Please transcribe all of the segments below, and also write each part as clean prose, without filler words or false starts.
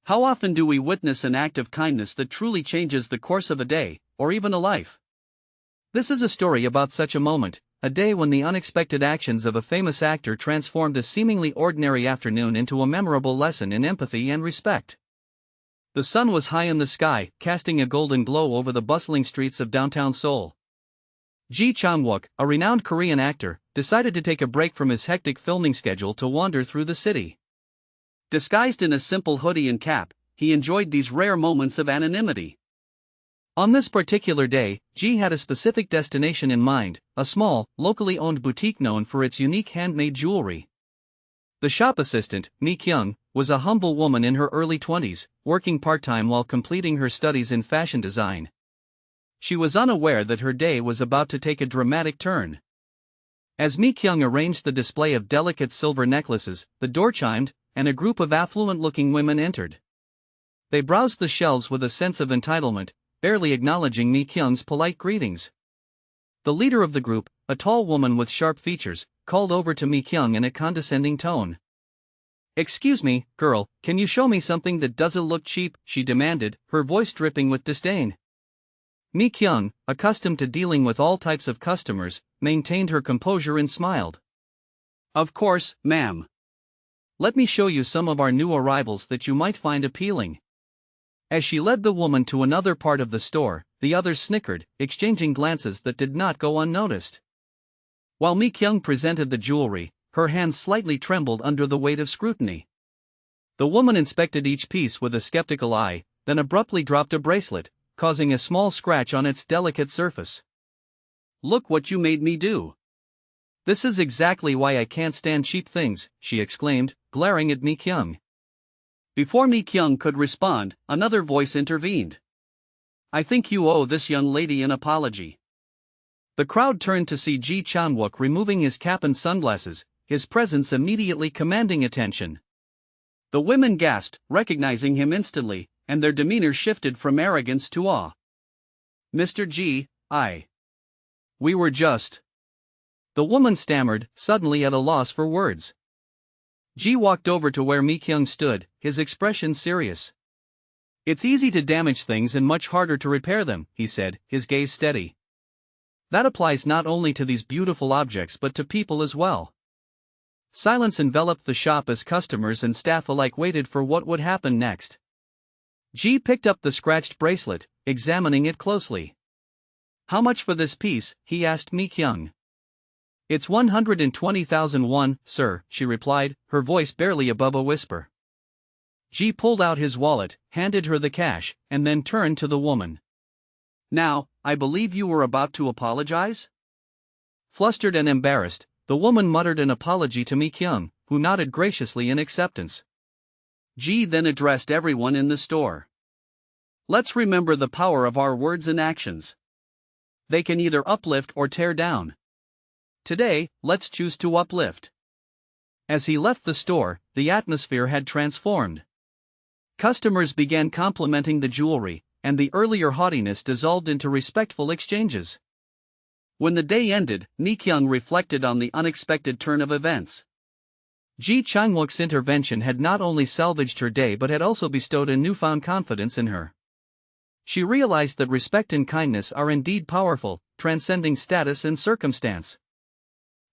How often do we witness an act of kindness that truly changes the course of a day, or even a life? This is a story about such a moment, a day when the unexpected actions of a famous actor transformed a seemingly ordinary afternoon into a memorable lesson in empathy and respect. The sun was high in the sky, casting a golden glow over the bustling streets of downtown Seoul. Chang-wook, a renowned Korean actor, decided to take a break from his hectic filming schedule to wander through the city. Disguised in a simple hoodie and cap, he enjoyed these rare moments of anonymity. On this particular day, Ji had a specific destination in mind, a small, locally owned boutique known for its unique handmade jewelry. The shop assistant, Mi Kyung, was a humble woman in her early 20s, working part-time while completing her studies in fashion design. She was unaware that her day was about to take a dramatic turn. As Mi Kyung arranged the display of delicate silver necklaces, the door chimed, and a group of affluent-looking women entered. They browsed the shelves with a sense of entitlement, barely acknowledging Mi Kyung's polite greetings. The leader of the group, a tall woman with sharp features, called over to Mi Kyung in a condescending tone. "Excuse me, girl, can you show me something that doesn't look cheap?" she demanded, her voice dripping with disdain. Mi Kyung, accustomed to dealing with all types of customers, maintained her composure and smiled. "Of course, ma'am. Let me show you some of our new arrivals that you might find appealing." As she led the woman to another part of the store, the others snickered, exchanging glances that did not go unnoticed. While Mi Kyung presented the jewelry, her hands slightly trembled under the weight of scrutiny. The woman inspected each piece with a skeptical eye, then abruptly dropped a bracelet, causing a small scratch on its delicate surface. "Look what you made me do! This is exactly why I can't stand cheap things," she exclaimed, glaring at Mi Kyung. Before Mi Kyung could respond, another voice intervened. "I think you owe this young lady an apology." The crowd turned to see Ji Chang-wook removing his cap and sunglasses, his presence immediately commanding attention. The women gasped, recognizing him instantly, and their demeanor shifted from arrogance to awe. "Mr. Ji, we were just..." The woman stammered, suddenly at a loss for words. Ji walked over to where Mi Kyung stood, his expression serious. "It's easy to damage things and much harder to repair them," he said, his gaze steady. "That applies not only to these beautiful objects but to people as well." Silence enveloped the shop as customers and staff alike waited for what would happen next. Ji picked up the scratched bracelet, examining it closely. "How much for this piece?" he asked Mi Kyung. "It's 120,000 won, sir," she replied, her voice barely above a whisper. Ji pulled out his wallet, handed her the cash, and then turned to the woman. "Now, I believe you were about to apologize?" Flustered and embarrassed, the woman muttered an apology to Mi Kyung, who nodded graciously in acceptance. Ji then addressed everyone in the store. "Let's remember the power of our words and actions. They can either uplift or tear down. Today, let's choose to uplift." As he left the store, the atmosphere had transformed. Customers began complimenting the jewelry, and the earlier haughtiness dissolved into respectful exchanges. When the day ended, Mi Kyung reflected on the unexpected turn of events. Ji Chang-wook's intervention had not only salvaged her day but had also bestowed a newfound confidence in her. She realized that respect and kindness are indeed powerful, transcending status and circumstance.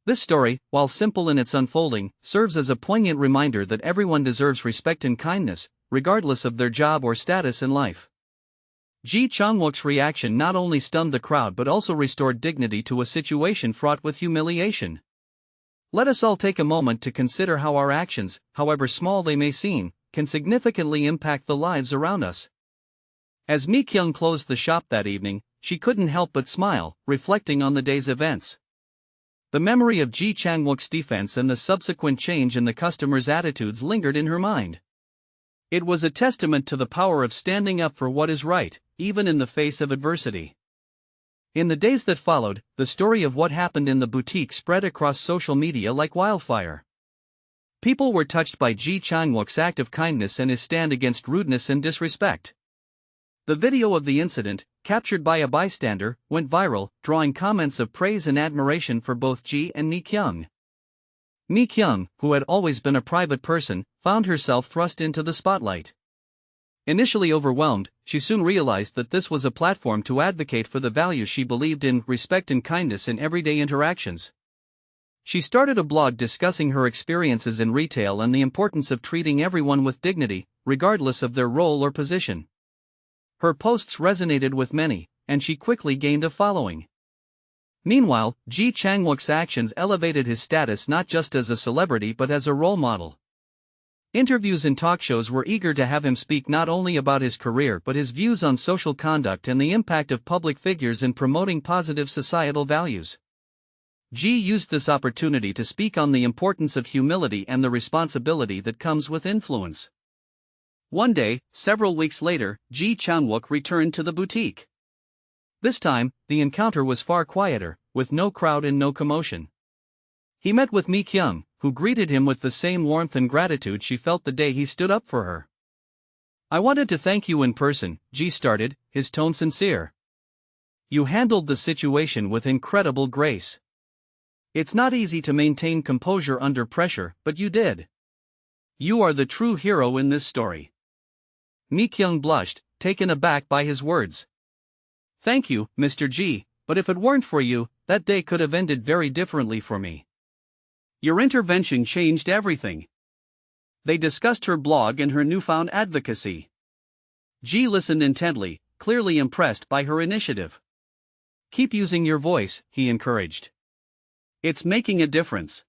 This story, while simple in its unfolding, serves as a poignant reminder that everyone deserves respect and kindness, regardless of their job or status in life. Ji Chang-wook's reaction not only stunned the crowd but also restored dignity to a situation fraught with humiliation. Let us all take a moment to consider how our actions, however small they may seem, can significantly impact the lives around us. As Mi Kyung closed the shop that evening, she couldn't help but smile, reflecting on the day's events. The memory of Ji Chang-wook's defense and the subsequent change in the customers' attitudes lingered in her mind. It was a testament to the power of standing up for what is right, even in the face of adversity. In the days that followed, the story of what happened in the boutique spread across social media like wildfire. People were touched by Ji Chang-wook's act of kindness and his stand against rudeness and disrespect. The video of the incident, captured by a bystander, went viral, drawing comments of praise and admiration for both Ji and Mi Kyung. Mi Kyung, who had always been a private person, found herself thrust into the spotlight. Initially overwhelmed, she soon realized that this was a platform to advocate for the values she believed in: respect and kindness in everyday interactions. She started a blog discussing her experiences in retail and the importance of treating everyone with dignity, regardless of their role or position. Her posts resonated with many, and she quickly gained a following. Meanwhile, Chang-wook's actions elevated his status not just as a celebrity but as a role model. Interviews and talk shows were eager to have him speak not only about his career but his views on social conduct and the impact of public figures in promoting positive societal values. Used this opportunity to speak on the importance of humility and the responsibility that comes with influence. One day, several weeks later, Chang-wook returned to the boutique. This time, the encounter was far quieter, with no crowd and no commotion. He met with Mi-kyung, who greeted him with the same warmth and gratitude she felt the day he stood up for her. "I wanted to thank you in person," Ji started, his tone sincere. "You handled the situation with incredible grace. It's not easy to maintain composure under pressure, but you did. You are the true hero in this story." Mi-kyung blushed, taken aback by his words. "Thank you, Mr. Ji, but if it weren't for you, that day could have ended very differently for me. Your intervention changed everything." They discussed her blog and her newfound advocacy. Ji listened intently, clearly impressed by her initiative. "Keep using your voice," he encouraged. "It's making a difference."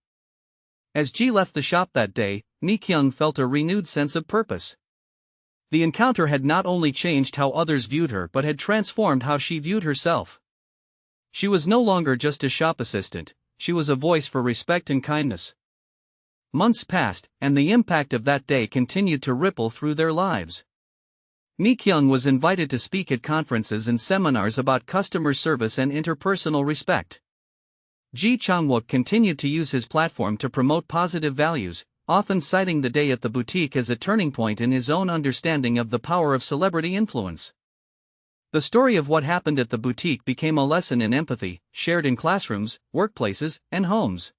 As Ji left the shop that day, Mi-kyung felt a renewed sense of purpose. The encounter had not only changed how others viewed her but had transformed how she viewed herself. She was no longer just a shop assistant, she was a voice for respect and kindness. Months passed, and the impact of that day continued to ripple through their lives. Mi-kyung was invited to speak at conferences and seminars about customer service and interpersonal respect. Chang-wook continued to use his platform to promote positive values, often citing the day at the boutique as a turning point in his own understanding of the power of celebrity influence. The story of what happened at the boutique became a lesson in empathy, shared in classrooms, workplaces, and homes.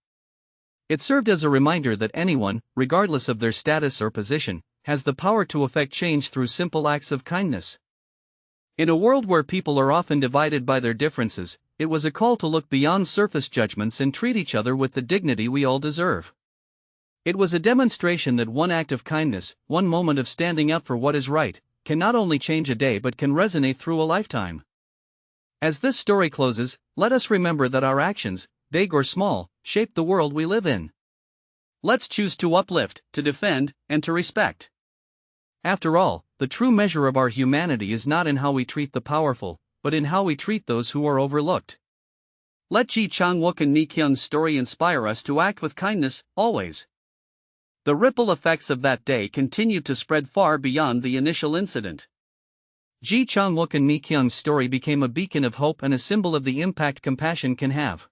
It served as a reminder that anyone, regardless of their status or position, has the power to effect change through simple acts of kindness. In a world where people are often divided by their differences, it was a call to look beyond surface judgments and treat each other with the dignity we all deserve. It was a demonstration that one act of kindness, one moment of standing up for what is right, can not only change a day but can resonate through a lifetime. As this story closes, let us remember that our actions, big or small, shape the world we live in. Let's choose to uplift, to defend, and to respect. After all, the true measure of our humanity is not in how we treat the powerful, but in how we treat those who are overlooked. Let Chang-wook and Mi-kyung's story inspire us to act with kindness, always. The ripple effects of that day continued to spread far beyond the initial incident. Chang-wook and Mi-kyung's story became a beacon of hope and a symbol of the impact compassion can have.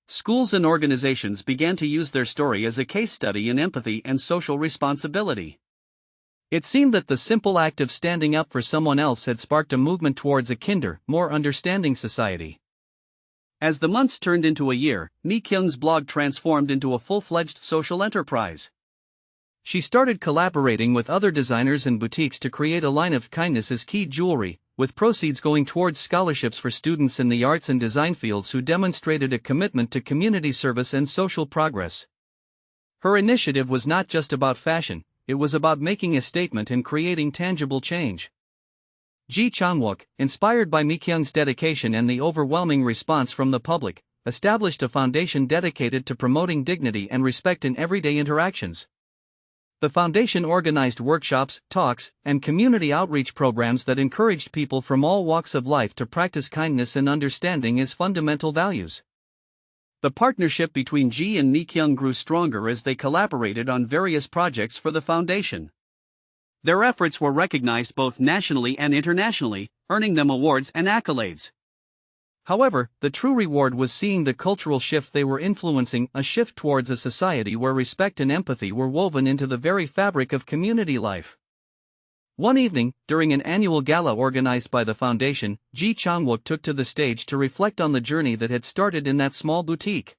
Schools and organizations began to use their story as a case study in empathy and social responsibility. It seemed that the simple act of standing up for someone else had sparked a movement towards a kinder, more understanding society. As the months turned into a year, Mi-kyung's blog transformed into a full-fledged social enterprise. She started collaborating with other designers and boutiques to create a line of kindness as key jewelry, with proceeds going towards scholarships for students in the arts and design fields who demonstrated a commitment to community service and social progress. Her initiative was not just about fashion, it was about making a statement and creating tangible change. Chang-wook, inspired by Mi-kyung's dedication and the overwhelming response from the public, established a foundation dedicated to promoting dignity and respect in everyday interactions. The foundation organized workshops, talks, and community outreach programs that encouraged people from all walks of life to practice kindness and understanding as fundamental values. The partnership between Ji and Mi-kyung grew stronger as they collaborated on various projects for the foundation. Their efforts were recognized both nationally and internationally, earning them awards and accolades. However, the true reward was seeing the cultural shift they were influencing, a shift towards a society where respect and empathy were woven into the very fabric of community life. One evening, during an annual gala organized by the foundation, Chang-wook took to the stage to reflect on the journey that had started in that small boutique.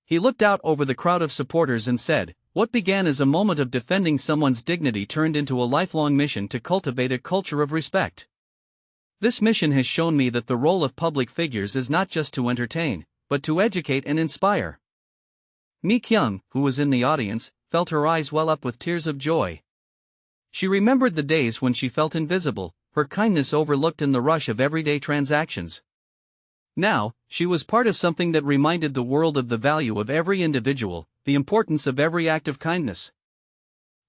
He looked out over the crowd of supporters and said, What began as a moment of defending someone's dignity turned into a lifelong mission to cultivate a culture of respect. This mission has shown me that the role of public figures is not just to entertain, but to educate and inspire. Mi Kyung, who was in the audience, felt her eyes well up with tears of joy. She remembered the days when she felt invisible, her kindness overlooked in the rush of everyday transactions. Now, she was part of something that reminded the world of the value of every individual, the importance of every act of kindness.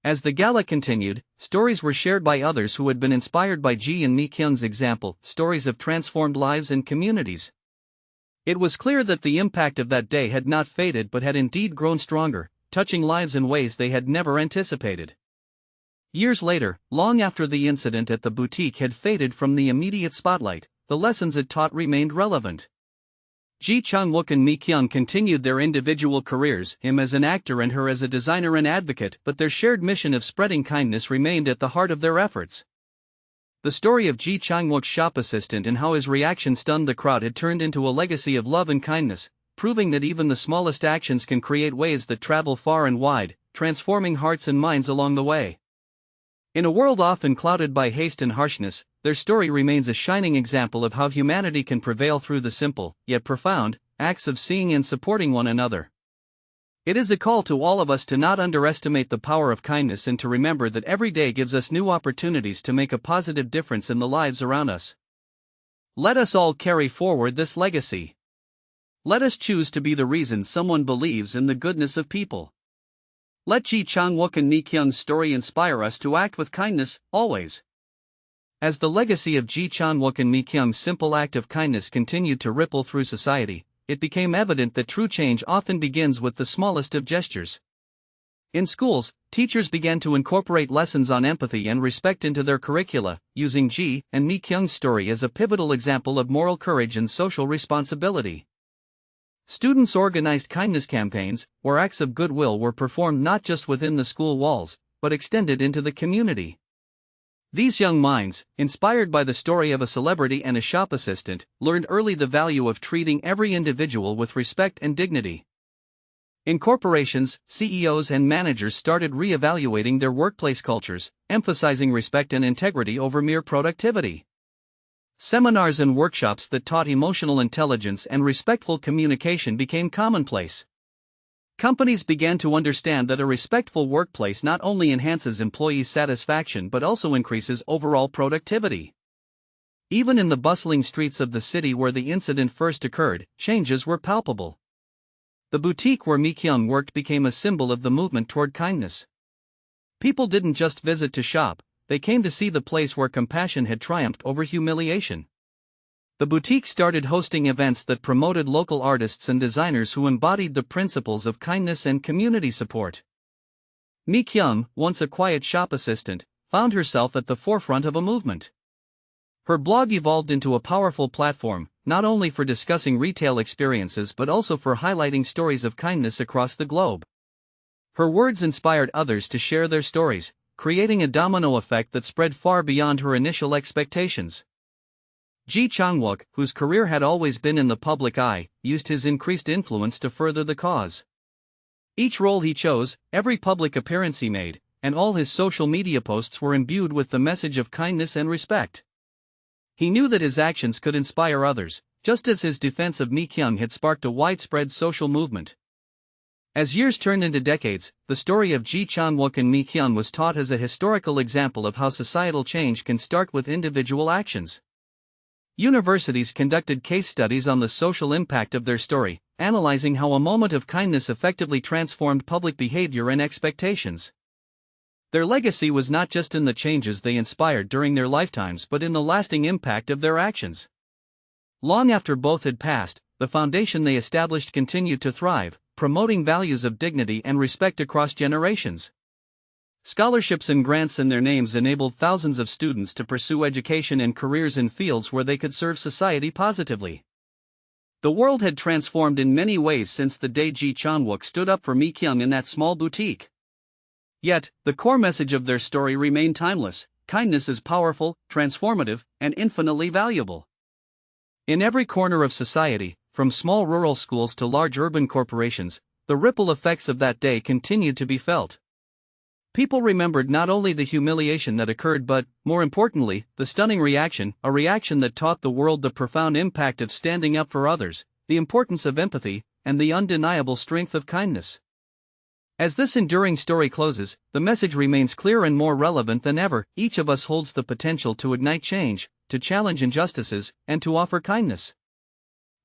As the gala continued, stories were shared by others who had been inspired by Ji and Mi Kyung's example, stories of transformed lives and communities. It was clear that the impact of that day had not faded but had indeed grown stronger, touching lives in ways they had never anticipated. Years later, long after the incident at the boutique had faded from the immediate spotlight, the lessons it taught remained relevant. Chang-wook and Mi Kyung continued their individual careers, him as an actor and her as a designer and advocate, but their shared mission of spreading kindness remained at the heart of their efforts. The story of Chang-wook's shop assistant and how his reaction stunned the crowd had turned into a legacy of love and kindness, proving that even the smallest actions can create waves that travel far and wide, transforming hearts and minds along the way. In a world often clouded by haste and harshness, their story remains a shining example of how humanity can prevail through the simple, yet profound, acts of seeing and supporting one another. It is a call to all of us to not underestimate the power of kindness and to remember that every day gives us new opportunities to make a positive difference in the lives around us. Let us all carry forward this legacy. Let us choose to be the reason someone believes in the goodness of people. Let Chang-wook and Mi Kyung's story inspire us to act with kindness, always. As the legacy of Chang-wook and Mi Kyung's simple act of kindness continued to ripple through society, it became evident that true change often begins with the smallest of gestures. In schools, teachers began to incorporate lessons on empathy and respect into their curricula, using Ji and Mi Kyung's story as a pivotal example of moral courage and social responsibility. Students organized kindness campaigns, where acts of goodwill were performed not just within the school walls, but extended into the community. These young minds, inspired by the story of a celebrity and a shop assistant, learned early the value of treating every individual with respect and dignity. In corporations, CEOs and managers started re-evaluating their workplace cultures, emphasizing respect and integrity over mere productivity. Seminars and workshops that taught emotional intelligence and respectful communication became commonplace. Companies began to understand that a respectful workplace not only enhances employees' satisfaction but also increases overall productivity. Even in the bustling streets of the city where the incident first occurred, changes were palpable. The boutique where Mi Kyung worked became a symbol of the movement toward kindness. People didn't just visit to shop, they came to see the place where compassion had triumphed over humiliation. The boutique started hosting events that promoted local artists and designers who embodied the principles of kindness and community support. Mi Kyung, once a quiet shop assistant, found herself at the forefront of a movement. Her blog evolved into a powerful platform, not only for discussing retail experiences but also for highlighting stories of kindness across the globe. Her words inspired others to share their stories, creating a domino effect that spread far beyond her initial expectations. Chang-wook, whose career had always been in the public eye, used his increased influence to further the cause. Each role he chose, every public appearance he made, and all his social media posts were imbued with the message of kindness and respect. He knew that his actions could inspire others, just as his defense of Mi Kyung had sparked a widespread social movement. As years turned into decades, the story of Chang-wook and Mi Kyung was taught as a historical example of how societal change can start with individual actions. Universities conducted case studies on the social impact of their story, analyzing how a moment of kindness effectively transformed public behavior and expectations. Their legacy was not just in the changes they inspired during their lifetimes but in the lasting impact of their actions. Long after both had passed, the foundation they established continued to thrive, promoting values of dignity and respect across generations. Scholarships and grants in their names enabled thousands of students to pursue education and careers in fields where they could serve society positively. The world had transformed in many ways since the day Chang-wook stood up for Mi Kyung in that small boutique. Yet, the core message of their story remained timeless: kindness is powerful, transformative, and infinitely valuable. In every corner of society, from small rural schools to large urban corporations, the ripple effects of that day continued to be felt. People remembered not only the humiliation that occurred but, more importantly, the stunning reaction, a reaction that taught the world the profound impact of standing up for others, the importance of empathy, and the undeniable strength of kindness. As this enduring story closes, the message remains clear and more relevant than ever. Each of us holds the potential to ignite change, to challenge injustices, and to offer kindness.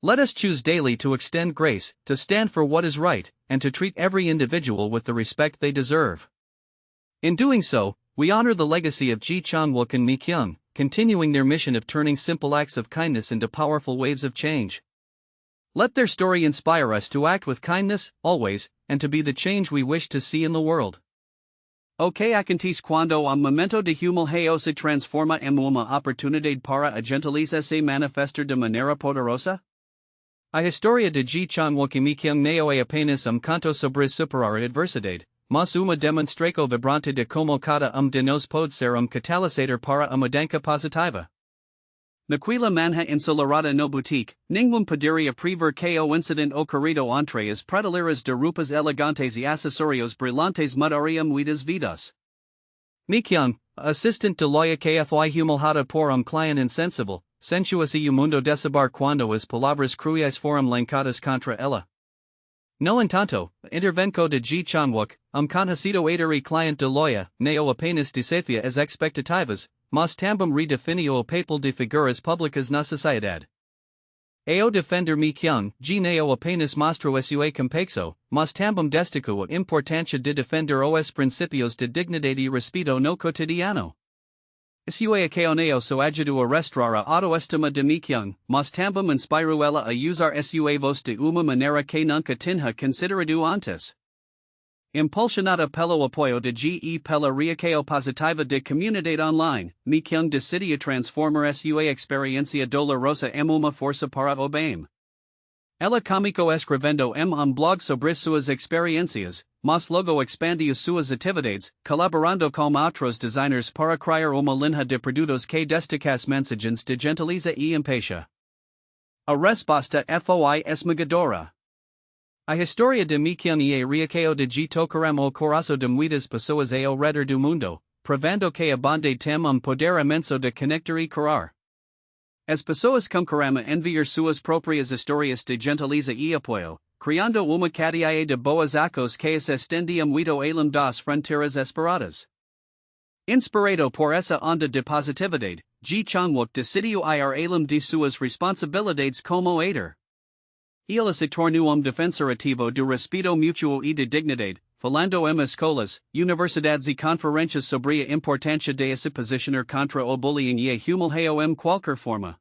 Let us choose daily to extend grace, to stand for what is right, and to treat every individual with the respect they deserve. In doing so, we honor the legacy of Chang-wook and Mi-kyung, continuing their mission of turning simple acts of kindness into powerful waves of change. Let their story inspire us to act with kindness, always, and to be the change we wish to see in the world. Ok acontecer quando um momento de humilhação se transforma em uma oportunidade para a gentileza se manifestar de maneira poderosa? A história de Chang-wook e Mi-kyung não é apenas canto sobre superar a adversidade, mas uma demonstração vibrante de como cada de nós pode ser catalisador para a mudança positiva. Naquela manhã ensolarada no boutique, ninguém poderia prever que o incidente ocorrido entre as prateleiras de roupas elegantes e acessórios brilhantes mudaria muitas vidas. Mi-kyung, assistant de loja que foi humilhada por cliente insensible, sensuosa e o mundo desabar quando as palavras cruéis foram lançadas contra ela. No entanto, intervenco de Chang-wook, conhecido e cliente de loja, não apenas desafia as expectativas, mas também redefiniu o papel de figuras públicas na sociedade. Ao defender Mi-kyung, não apenas mostrou sua complexo, mas também destacou a importância de defender os princípios de dignidade e respeito no cotidiano. Sua acaoneo so ajudou a restaurar a autoestima de Mi-kyung, mas também inspirou ela a usar sua voz de uma maneira que nunca tinha considerado antes. Impulsionada pelo apoio de GE pela reação positiva de comunidade online, Mi-kyung decidiu transformar sua experiência dolorosa em uma força para o bem. Ela começou escrevendo blog sobre suas experiências, mas logo expandiu suas atividades, colaborando com outros designers para criar uma linha de produtos que destacasse mensagens de gentileza e empatia. A resposta foi esmagadora. A história de Mi-kyung e a reação de tocaram o coração de muitas pessoas ao redor do mundo, provando que a bondade tem poder imenso de conectar e curar. As pessoas começaram a enviar suas próprias histórias de gentileza e apoio, criando uma cadeia de boas ações que se estendia muito além das fronteiras esperadas. Inspirado por essa onda de positividade, Chang-wook decidiu ir além de suas responsabilidades como ator. Ele se tornou defensor ativo do respeito mútuo e de dignidade, falando em escolas, universidades e conferências sobre a importância de se posicionar contra o bullying e a humilhação em qualquer forma.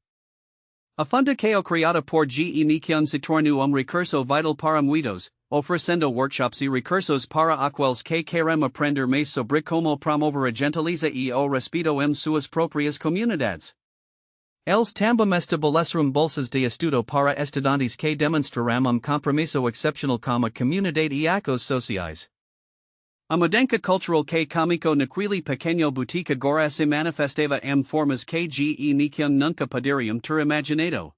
A fundação criada por GE Mi-kyung se tornou recurso vital para muitos, oferecendo workshops e recursos para aqueles que querem aprender mais sobre como promover a gentileza e o respeito em suas próprias comunidades. Eles também estabeleceram bolsas de estudo para estudantes que demonstrarão compromisso excepcional com a comunidade e ações sociais. A mudança cultural que começou naquele pequeno boutique agora se manifestava em formas que GE Mi-kyung nunca poderiam ter imaginado.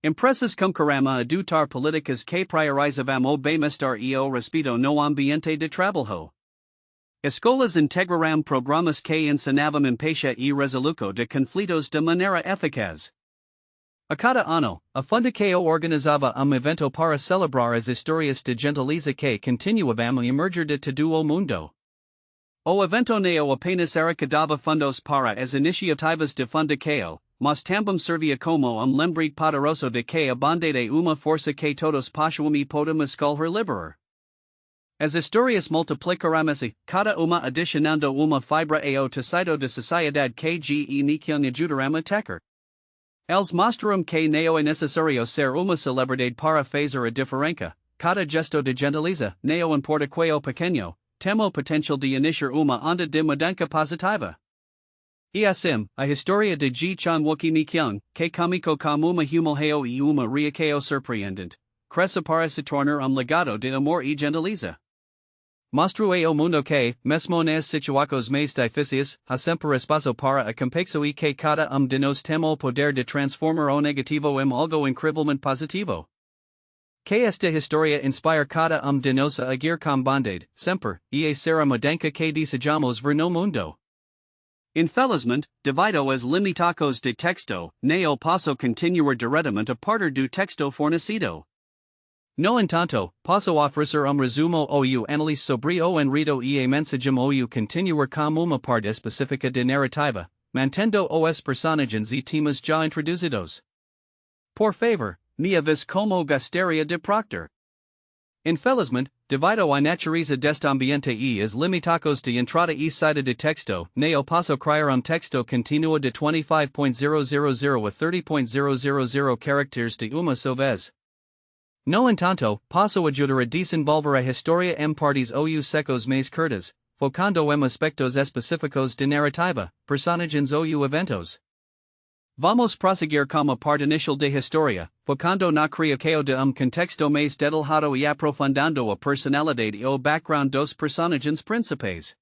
Empresas começaram a adotar políticas que priorizavam o bem-estar e o respeito no ambiente de trabalho. Escolas integraram programas que ensinavam empatia e resolução de conflitos de maneira eficaz. A cada ano, a fundação organizava evento para celebrar as histórias de gentileza que continuavam a emergir de todo o mundo. O evento não apenas arrecadava fundos para as iniciativas de fundação, mas também servia como lembrete poderoso de que a bondade é uma força que todos possuem e podemos escolher liberar. As histórias multiplicaram-se, cada uma adicionando uma fibra ao tecido de sociedade que GE Mi-kyung ajudaram a tecer. Eles mostraram que não é necessário ser uma celebridade para fazer a diferença, cada gesto de gentileza, não importa quão pequeno, tem o potencial de iniciar uma onda de mudança positiva. E assim, a história de Chang-wook e Mi-kyung, que começou com uma humilhação e uma reação surpreendente, cresce para se tornar legado de amor e gentileza. Mostrou ao mundo que, mesmo nas situações mais difíceis, há sempre espaço para a complexo e que cada de nós tem o poder de transformar o negativo em algo incrivelmente positivo. Que esta historia inspire cada de nos a agir com bondade, sempre, e será mudança que desejamos ver no mundo. Infelizmente, devido as limitações de texto, não posso continuar diretamente a partir do texto fornecido. No entanto, posso oferecer resumo ou análise sobre o enredo e a mensagem ou continuar com uma parte específica de narrativa, mantendo os personagens e temas já introduzidos. Por favor, me avise como gostaria de proctor. Infelizmente, devido a natureza deste ambiente e as limitações de entrada e saída de texto, não posso criar texto continuo de 25.000 a 30.000 characteres de uma só vez. No entanto, posso ajudar a desenvolver a historia partes ou secos mais curtas, focando aspectos específicos de narrativa, personagens ou eventos. Vamos prosseguir com a parte inicial de historia, focando na criação de contexto mais detalhado e aprofundando a personalidade e o background dos personagens principais.